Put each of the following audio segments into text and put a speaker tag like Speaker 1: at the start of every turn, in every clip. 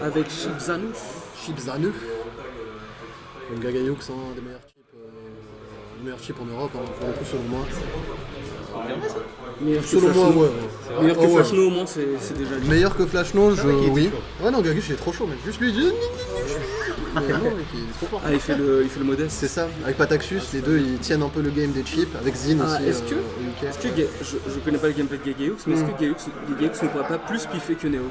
Speaker 1: avec Shibzanouf.
Speaker 2: Shibzanouf. Donc Gagayux, un des meilleurs chips en Europe, hein, pour le coup, selon moi.
Speaker 1: Meilleur que
Speaker 2: Selon
Speaker 1: Flash
Speaker 2: moi,
Speaker 1: No.
Speaker 2: ouais.
Speaker 1: Meilleur que
Speaker 2: Oh, ouais.
Speaker 1: Flash No, au moins, c'est déjà bien.
Speaker 2: Meilleur que Flash No,
Speaker 3: vrai qu'il était
Speaker 2: oui.
Speaker 3: chaud.
Speaker 2: Ouais, non, Gagus, il est trop chaud, mec. Juste lui, il dit. Mais non, mec, il est trop fort.
Speaker 1: Ah, il fait le modeste.
Speaker 2: C'est ça, avec Pataxus, les deux ils tiennent un peu le game des chips, avec Zin
Speaker 1: Ah,
Speaker 2: aussi
Speaker 1: est-ce que,
Speaker 2: au UK.
Speaker 1: je connais pas le gameplay de Gagayux, mais est-ce que Gagayux ne pourrait pas plus piffer que Neos?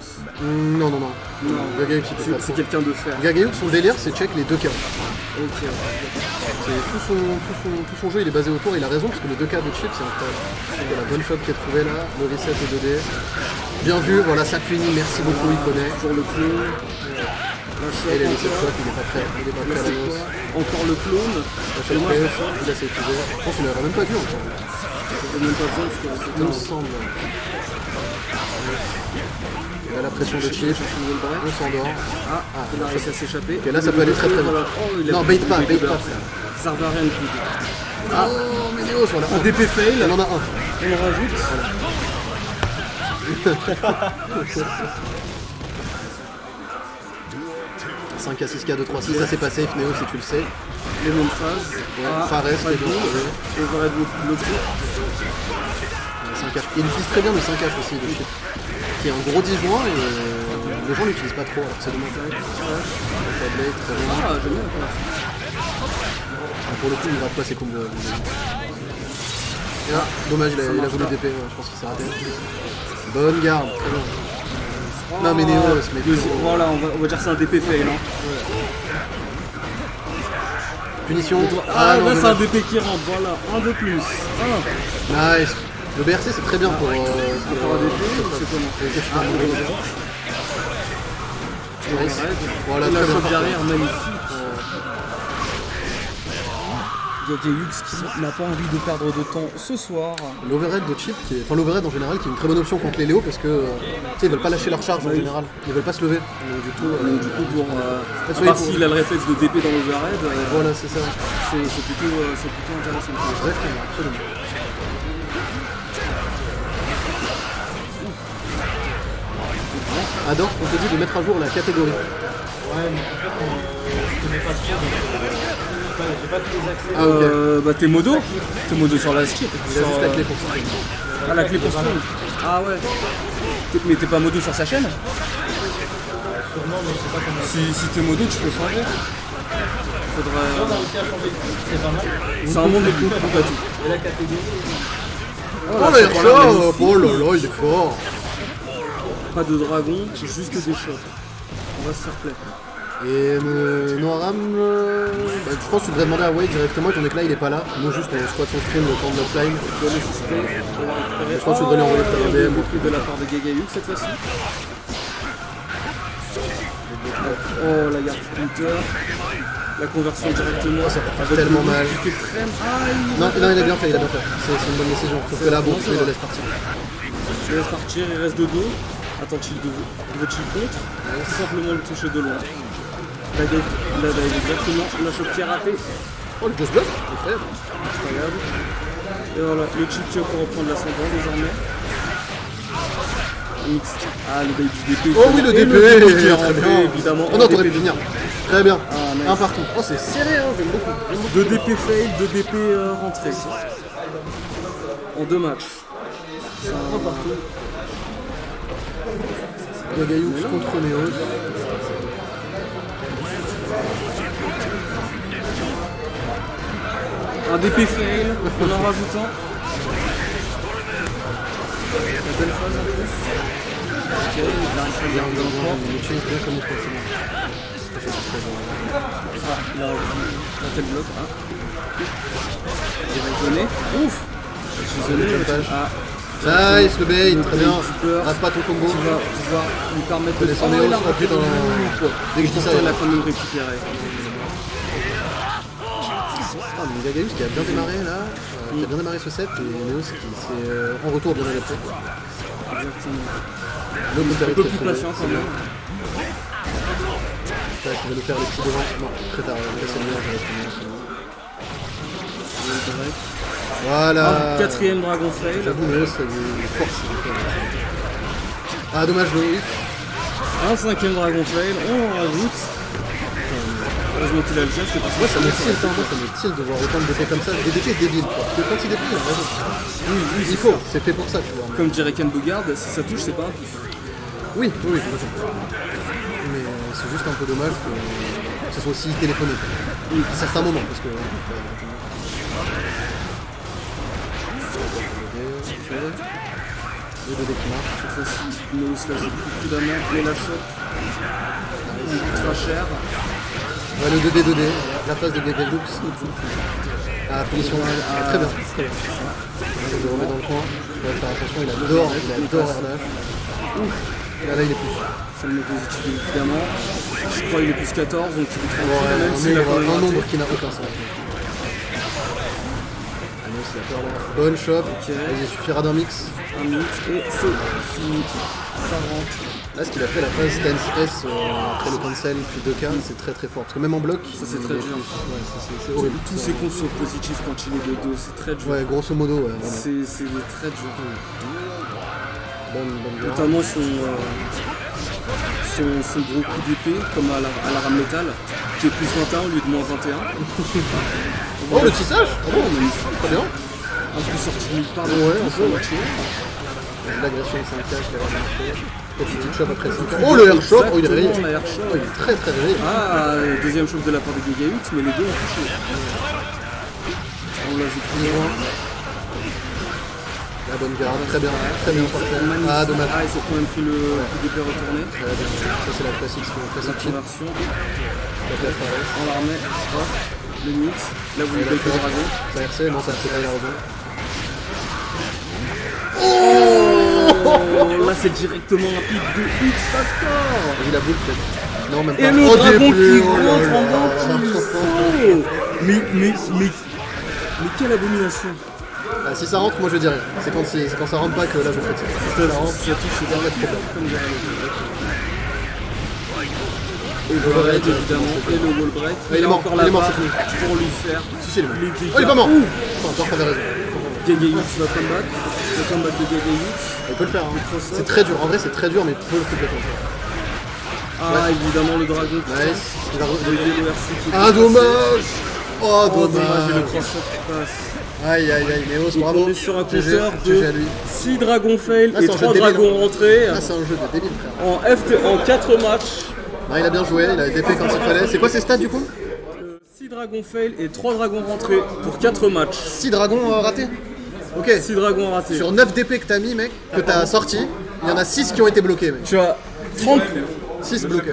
Speaker 2: Non, non, non.
Speaker 1: Non.
Speaker 2: Gagayux, il peut pas
Speaker 1: C'est
Speaker 2: trop.
Speaker 1: quelqu'un de fer.
Speaker 2: Gagayux, son délire, c'est check les 2K.
Speaker 1: Ok.
Speaker 2: C'est tout son jeu, il est basé autour, il a raison, parce que le 2K de chips, c'est incroyable. C'est la bonne shot qui est trouvée là, le reset et 2D. Bien vu, voilà, ça punit, merci beaucoup, il connaît.
Speaker 1: Pour le clone. La
Speaker 2: Et les
Speaker 1: shot
Speaker 2: shot,
Speaker 1: encore.
Speaker 2: il est pas prêt, il est pas
Speaker 1: Là,
Speaker 2: prêt à
Speaker 1: c'est
Speaker 2: l'annonce.
Speaker 1: quoi? Encore le clone.
Speaker 2: La
Speaker 1: Et
Speaker 2: shot
Speaker 1: moi,
Speaker 2: prêt,
Speaker 1: je
Speaker 2: il a ses fusées. Je pense qu'il n'aurait même pas dû encore.
Speaker 1: n'ai même pas besoin parce que c'est
Speaker 2: Il me semble. Il a la pression de chip, on s'endort.
Speaker 1: Ah, il a réussi à s'échapper.
Speaker 2: Ok, là, ça peut aller très, très vite.
Speaker 1: Voilà. Oh, il a
Speaker 2: Non,
Speaker 1: pris
Speaker 2: bait pas,
Speaker 1: le
Speaker 2: bait
Speaker 1: beurre.
Speaker 2: pas.
Speaker 1: Ça servait à rien du tout.
Speaker 2: Ah, mais Néo, voilà.
Speaker 1: Un DP fail,
Speaker 2: Il en a un.
Speaker 1: on le rajoute.
Speaker 2: 5 à 6K, 2, 3, 6, ça c'est pas safe, Néo, si tu le sais.
Speaker 1: Les mêmes phases.
Speaker 2: Ouais, Fares,
Speaker 1: pas
Speaker 2: qui est
Speaker 1: de
Speaker 2: bon.
Speaker 1: boule. Overhead bloqué.
Speaker 2: 5H. Il utilise très bien le 5H aussi, le chip. Qui est un gros disjoint et les gens l'utilisent pas trop, alors que c'est dommage. Blade, très bien.
Speaker 1: Ah, j'aime bien la conversion.
Speaker 2: Pour le coup, il rate pas ses combos. Ah, dommage, il a voulu DP, ouais, je pense qu'il s'est raté. Bonne garde, très bien. Non mais Néo, se met
Speaker 1: Voilà, on va dire c'est un DP fail. Hein.
Speaker 2: punition.
Speaker 1: Ah,
Speaker 2: non,
Speaker 1: là c'est un
Speaker 2: dommage.
Speaker 1: DP qui rentre, voilà, un de plus.
Speaker 2: Nice. Le BRC c'est très bien pour
Speaker 1: Pour un DP, c'est comment?
Speaker 2: Nice. Voilà,
Speaker 1: La
Speaker 2: très
Speaker 1: shot
Speaker 2: bien.
Speaker 1: derrière, magnifique. Gagayux qui n'a pas envie de perdre de temps ce soir.
Speaker 2: L'overhead de chip, enfin l'overhead en général, qui est une très bonne option contre les Léo parce que tu sais, ils veulent pas lâcher leur charge en
Speaker 1: Oui.
Speaker 2: général. Ils veulent pas se lever. Donc, du coup,
Speaker 1: Du coup, pour, à
Speaker 2: soyez
Speaker 1: part
Speaker 2: pour-
Speaker 1: s'il a le réflexe de DP dans l'overhead,
Speaker 2: voilà, c'est ça.
Speaker 1: c'est plutôt intéressant.
Speaker 2: Exactement, absolument. Adore, on te dit de mettre à jour la catégorie.
Speaker 3: Ouais, mais en fait, je connais pas trop, donc j'ai pas tous les accès.
Speaker 2: Ah ok.
Speaker 1: Bah t'es modo sur la skip.
Speaker 2: Il a juste la clé pour ça.
Speaker 1: Ah, la clé pour stream. Ah ouais. Mais t'es pas modo sur sa chaîne?
Speaker 3: Sûrement, mais je sais pas comment.
Speaker 1: Si t'es modo, tu peux changer.
Speaker 3: On a
Speaker 1: Faudrait.
Speaker 3: réussi à changer le truc, c'est pas mal.
Speaker 1: C'est un monde de coups, pas tout.
Speaker 3: Et la catégorie,
Speaker 2: Oh là, il chauffe. Oh là là, il est fort.
Speaker 1: Pas de dragon, juste des shots. On va se faire plaisir.
Speaker 2: Et Noaram, bah, je pense que tu devrais demander à Wade directement, étant donné que là il est pas là. Nous juste on squatte son stream le temps de l'offline.
Speaker 1: Je dois le suspect, on va récupérer.
Speaker 2: Je pense que tu devrais lui envoyer ta
Speaker 1: bien
Speaker 2: DM.
Speaker 1: beaucoup de la part de Gagayux cette fois-ci. Oh la garde counter. La conversion directement.
Speaker 2: Ça fait
Speaker 1: avec
Speaker 2: tellement
Speaker 1: le
Speaker 2: mal.
Speaker 1: qui fait très mal.
Speaker 2: Non, il a bien fait, il a bien fait. C'est une bonne décision. Sauf que là, bon, il le laisse partir.
Speaker 1: Je laisse partir, il reste de dos. Attends, il veut chill contre. Tout simplement le toucher de loin. La dive exactement. La choc qui est ratée.
Speaker 2: Oh, le Just Block, incroyable.
Speaker 1: Incroyable. Et voilà, le chip qui pour reprendre l'ascendant désormais. Mix. Ah, le bait du DP.
Speaker 2: Oh oui, le
Speaker 1: Et
Speaker 2: DP,
Speaker 1: qui est
Speaker 2: très
Speaker 1: rentré,
Speaker 2: bien.
Speaker 1: évidemment.
Speaker 2: Oh non, t'aurais pu finir. Très bien.
Speaker 1: Ah, nice.
Speaker 2: Un partout. Oh, c'est serré, hein, j'aime beaucoup.
Speaker 1: 2 DP fail, 2 DP rentrés. En 2 matchs.
Speaker 2: Un partout. Gagayux contre Neos.
Speaker 1: Un DP fail, en rajoute un. La belle phase en plus. Ok, il arrive à garder encore.
Speaker 2: Le chase bien comme il faut, c'est bon.
Speaker 1: Ah, il a tenté le bloc. Ah. Il va zoner. Ouf! J'ai zoné,
Speaker 2: Le
Speaker 1: mais
Speaker 2: chantage.
Speaker 1: ah,
Speaker 2: Nice, le bait, très bien.
Speaker 1: Super.
Speaker 2: Rate pas ton combo.
Speaker 1: tu vas pouvoir lui permettre de
Speaker 2: Descends
Speaker 1: Oh,
Speaker 2: Neos,
Speaker 1: il a
Speaker 2: hop,
Speaker 1: raté
Speaker 2: dans-
Speaker 1: le
Speaker 2: Dès que je dis ça,
Speaker 1: Pourtant,
Speaker 2: il
Speaker 1: il
Speaker 2: a
Speaker 1: a quand même récupéré.
Speaker 2: Ah, mais Gagayux qui a bien démarré là, qui a bien démarré ce set, et Neos qui s'est en retour bien adapté.
Speaker 1: Exactement.
Speaker 2: Le coup
Speaker 1: Un peu plus patient quand même.
Speaker 2: Là, qui va nous faire les petits devants. Non, très tard, on va casser le mur directement.
Speaker 1: Le break.
Speaker 2: Voilà.
Speaker 1: Ah, quatrième dragon fail.
Speaker 2: J'avoue, Neos, ça lui force. Ah, dommage, le whiff.
Speaker 1: Un 5ème Dragon Fail, on en rajoute. Heureusement qu'il a le geste, c'est parce que
Speaker 2: Moi ça me tilt, hein, moi ça me tilt de voir autant de DP comme ça, des DP débiles quoi. Parce que quand il dépile, il a raison.
Speaker 1: oui,
Speaker 2: Il faut, c'est fait pour ça tu vois.
Speaker 1: Comme dirait Ken Bogard, si ça touche, c'est pas un pif.
Speaker 2: Oui, oui, je comprends. Mais c'est juste un peu dommage que ce soit aussi téléphoné. Quoi. Oui, à certains moments, parce que... Le 2D qui marche.
Speaker 1: Cette fois-ci, Nolo se lâche plus d'un mètre, mais la chope. Il coûte pas cher.
Speaker 2: Ouais, le 2D, la phase de Gagalux. Ah, punition, très bien. Très bien. Je le remets dans le coin. Il va faire attention, il adore Erdash. Et là, il est plus.
Speaker 1: C'est le mot positif évidemment. Je crois qu'il est plus 14, donc il est tranquille,
Speaker 2: Ouais,
Speaker 1: même s'il a quand même
Speaker 2: un
Speaker 1: raté.
Speaker 2: nombre qui n'a aucun sens. Allez, c'est la peur là. Bonne shop. Il suffira d'un mix.
Speaker 1: Un mix et c'est fini. Ça rentre.
Speaker 2: Là, ce qu'il a fait, la phase Stance S après le cancel puis 2K, c'est très très fort. Parce que même en bloc,
Speaker 1: Ça, c'est très dur.
Speaker 2: Ouais, c'est horrible.
Speaker 1: Tous ses comptes sont positifs quand il est de dos, c'est très dur.
Speaker 2: Ouais, grosso modo, ouais. Vraiment.
Speaker 1: C'est très dur.
Speaker 2: Bonne garde.
Speaker 1: Notamment son gros coup d'épée, comme à la rame métal, qui est plus 21 au lieu de moins 21.
Speaker 2: Oh, le tissage. Ah bon, très bien.
Speaker 1: Un peu sorti de nulle part.
Speaker 2: Ouais, un peu.
Speaker 1: moitié.
Speaker 2: L'agression 5K qui a l'air marché. Petite shop après 5K. Oh, le air shop. Oh, il est réveillé.
Speaker 1: Exactement, la air shop.
Speaker 2: Oh, il est très très réveillé.
Speaker 1: Ah, deuxième choc de la part de Gigaux, mais les deux ont touché. On l'ajoute plus loin.
Speaker 2: La bonne garde, très bien parfait.
Speaker 1: Magnifique.
Speaker 2: Ah, dommage.
Speaker 1: Ah, ils ont quand même pris le coup d'épée retourné.
Speaker 2: Très bien. Ça, c'est la classique
Speaker 1: La
Speaker 2: chip.
Speaker 1: conversion.
Speaker 2: La classe pareil.
Speaker 1: On la remet. Hop. Le mix. Là où il
Speaker 2: Et la
Speaker 1: paye le
Speaker 2: classe.
Speaker 1: dragon.
Speaker 2: Ça RC, non, ça RC pas, il a raison.
Speaker 1: Oh, là c'est directement un pic de X-Factor.
Speaker 2: Vas-y, la boule peut-être. Non, même pas.
Speaker 1: Et le
Speaker 2: Oh,
Speaker 1: dragon
Speaker 2: DP,
Speaker 1: qui
Speaker 2: oh là
Speaker 1: rentre
Speaker 2: là.
Speaker 1: en dessous. Mais quelle abomination.
Speaker 2: Ah, si ça rentre, moi je dis rien. C'est quand ça rentre pas que là je fais ça. Si ça rentre,
Speaker 1: Ça touche, c'est
Speaker 2: pas de problème.
Speaker 1: comme dirait l'autre. Et le wall break évidemment, et le wall break.
Speaker 2: Il est mort,
Speaker 1: encore
Speaker 2: il est
Speaker 1: là
Speaker 2: mort,
Speaker 1: bas
Speaker 2: c'est fini.
Speaker 1: pour lui faire
Speaker 2: Si, si, il est mort.
Speaker 1: les dégâts.
Speaker 2: Oh, il est pas mort.
Speaker 1: Ouh.
Speaker 2: Enfin, Dorf avait raison.
Speaker 1: Gigaux va comeback. Le comeback de Gigaux.
Speaker 2: Il peut le faire. Hein. C'est très dur. En vrai, c'est très dur, mais il peut le complètement faire.
Speaker 1: Ah, évidemment le dragon qui
Speaker 2: Nice. Il a
Speaker 1: Le Yellow RC qui est
Speaker 2: Ah, dommage. Oh,
Speaker 1: Oh, dommage, et le
Speaker 2: dommage.
Speaker 1: cross-up qui passe.
Speaker 2: Aïe, aïe, aïe. Néos,
Speaker 1: Donc
Speaker 2: bravo.
Speaker 1: on est sur un
Speaker 2: GG,
Speaker 1: compteur
Speaker 2: GG à
Speaker 1: de
Speaker 2: lui.
Speaker 1: 6 dragons fail
Speaker 2: Ah,
Speaker 1: et
Speaker 2: c'est un jeu
Speaker 1: 3
Speaker 2: de débile,
Speaker 1: dragons rentrés
Speaker 2: Ah, c'est un jeu de débile, frère.
Speaker 1: en 4 matchs.
Speaker 2: Ah, il a bien joué. Il a DP quand il fallait. C'est quoi ses stats du coup?
Speaker 1: 6 dragons fail et 3 dragons rentrés pour 4 matchs.
Speaker 2: 6 dragons ratés. Ok.
Speaker 1: 6 dragons ratés.
Speaker 2: Sur 9 DP que t'as mis, mec, que t'as sorti, il y en a 6 qui ont été bloqués, mec.
Speaker 1: Tu as 30,
Speaker 2: 6 bloqués.